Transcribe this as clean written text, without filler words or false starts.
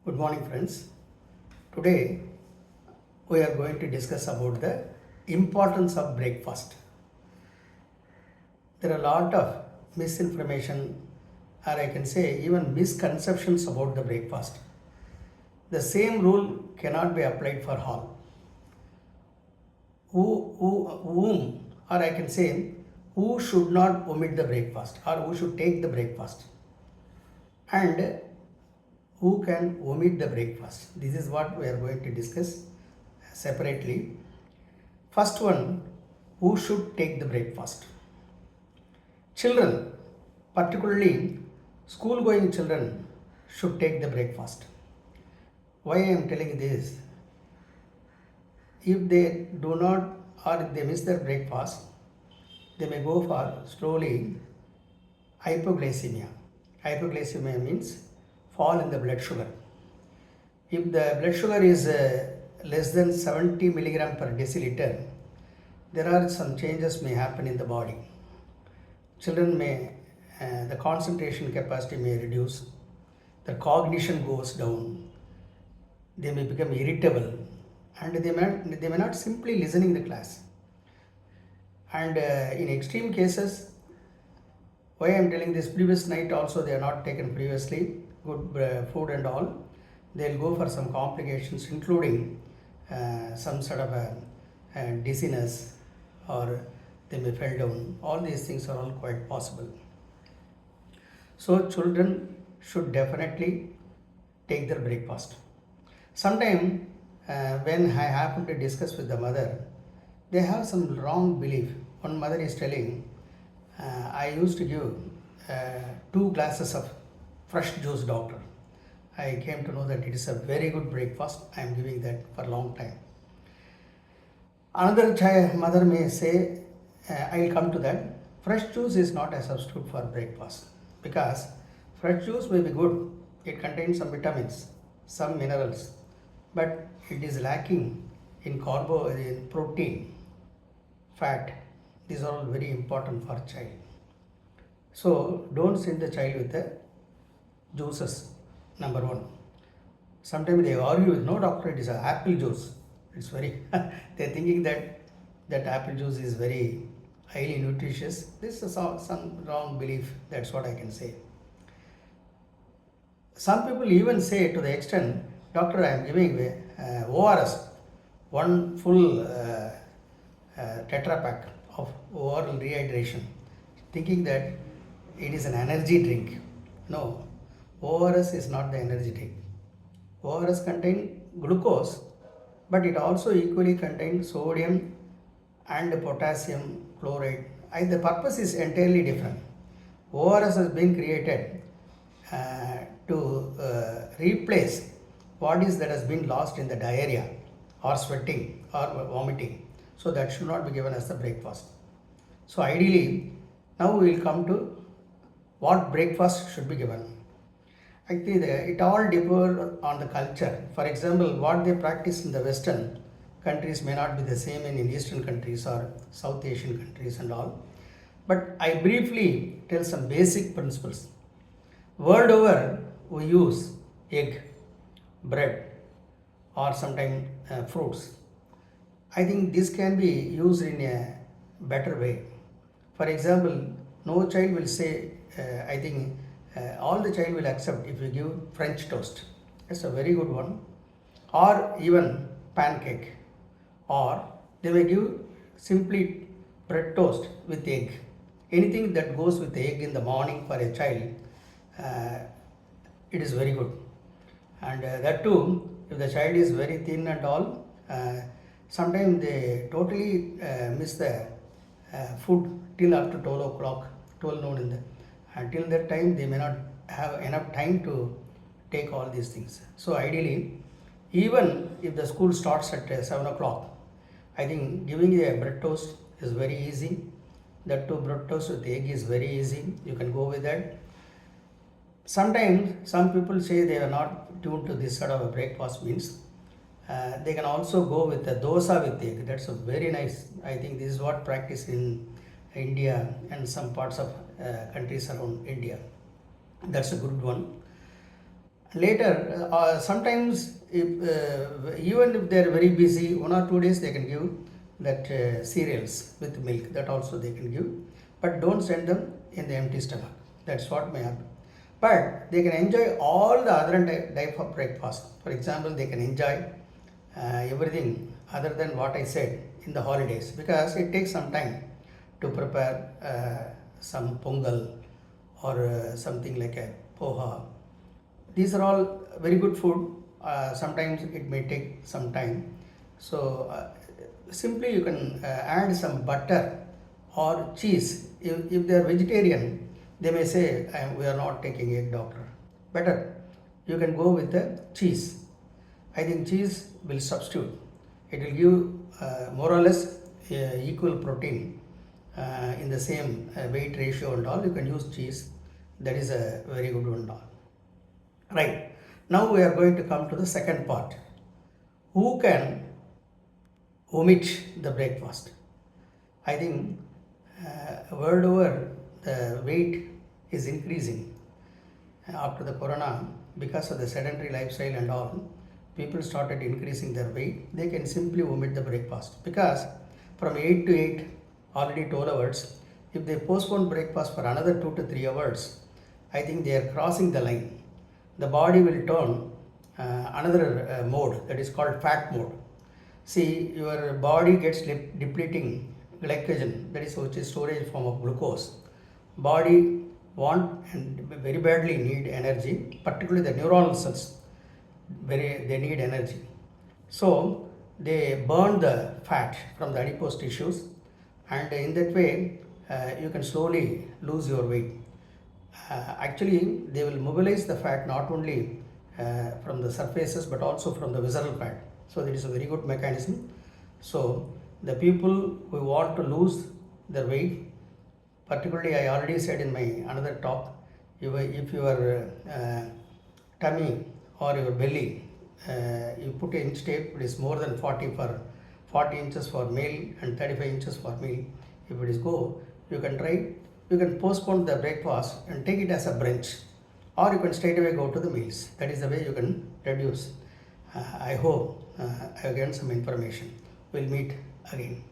Good morning, friends. Today we are going to discuss about the importance of breakfast. There are a lot of misinformation, or I can say even misconceptions about the breakfast. The same rule cannot be applied for all. Whom, or I can say, who should not omit the breakfast, or who should take the breakfast, and who can omit the breakfast. This is what we are going to discuss separately. First one, who should take the breakfast? Children, particularly school going children, should take the breakfast. Why I am telling this? If they do not or if they miss their breakfast, they may go for slowly hypoglycemia. Hypoglycemia means fall in the blood sugar. If the blood sugar is less than 70 milligram per deciliter, there are some changes may happen in the body. Children may, the concentration capacity may reduce, the cognition goes down, they may become irritable, and they may not simply listening the class. And in extreme cases, why I am telling this, previous night also they are not taken previously, good food and all, they will go for some complications including some sort of a dizziness, or they may fall down. All these things are all quite possible. So children should definitely take their breakfast. Sometime when I happen to discuss with the mother, they have some wrong belief. One mother is telling, I used to give 2 glasses of fresh juice, doctor. I came to know that it is a very good breakfast. I am giving that for a long time. Another mother may say, I will come to that. Fresh juice is not a substitute for breakfast, because fresh juice may be good. It contains some vitamins, some minerals, but it is lacking in in protein, fat. These are all very important for child. So don't send the child with the juices. Number one. Sometimes they argue with, no doctor, it is an apple juice. It's very they're thinking that apple juice is very highly nutritious. This is some wrong belief. That's what I can say. Some people even say to the extent, doctor, I am giving ORS, one full tetra pack of oral rehydration, thinking that it is an energy drink. No, ORS is not the energy drink. ORS contains glucose, but it also equally contains sodium and potassium chloride. And the purpose is entirely different. ORS has been created to replace what is that has been lost in the diarrhea or sweating or vomiting. So that should not be given as the breakfast. So ideally, now we will come to what breakfast should be given. Actually, it all depends on the culture. For example, what they practice in the Western countries may not be the same in Eastern countries or South Asian countries and all. But I briefly tell some basic principles. World over, we use egg, bread, or sometimes fruits. I think this can be used in a better way. For example, no child will say, I think all the child will accept if you give French toast. That's a very good one. Or even pancake. Or they may give simply bread toast with egg. Anything that goes with egg in the morning for a child, it is very good. And that too, if the child is very thin and all, sometimes they totally miss the food till after 12 o'clock, 12 noon in the. Until that time, they may not have enough time to take all these things. So ideally, even if the school starts at 7 o'clock, I think giving a bread toast is very easy. That too, bread toast with egg is very easy. You can go with that. Sometimes some people say they are not tuned to this sort of a breakfast meals. They can also go with a dosa with egg. That's a very nice. I think this is what practice in India and some parts of countries around India. That's a good one. Later, sometimes even if they are very busy, 1 or 2 days they can give that cereals with milk, that also they can give, but don't send them in the empty stomach. That's what may happen. But they can enjoy all the other type of breakfast. For example, they can enjoy everything other than what I said in the holidays, because it takes some time to prepare some pongal or something like a poha. These are all very good food. Sometimes it may take some time. So simply you can add some butter or cheese. If they are vegetarian, they may say, we are not taking egg, doctor. Better, you can go with the cheese. I think cheese will substitute. It will give more or less equal protein in the same weight ratio and all. You can use cheese. That is a very good one. Right. Now we are going to come to the second part. Who can omit the breakfast? I think world over the weight is increasing after the corona, because of the sedentary lifestyle and all. People started increasing their weight. They can simply omit the breakfast, because from 8 to 8, already 12 hours, if they postpone breakfast for another 2 to 3 hours, I think they are crossing the line. The body will turn another mode, that is called fat mode. See, your body gets depleting glycogen, that is which is storage form of glucose. Body want and very badly need energy, particularly the neuronal cells. They need energy. So they burn the fat from the adipose tissues, and in that way you can slowly lose your weight. Actually, they will mobilize the fat not only from the surfaces but also from the visceral fat. So that is a very good mechanism. So the people who want to lose their weight, particularly I already said in my another talk, if your tummy or your belly, you put an inch tape, it is more than 40 inches for male and 35 inches for male. If it is go, you can try. You can postpone the breakfast and take it as a brunch, or you can straight away go to the meals. That is the way you can reduce. I hope I have gained some information. We'll meet again.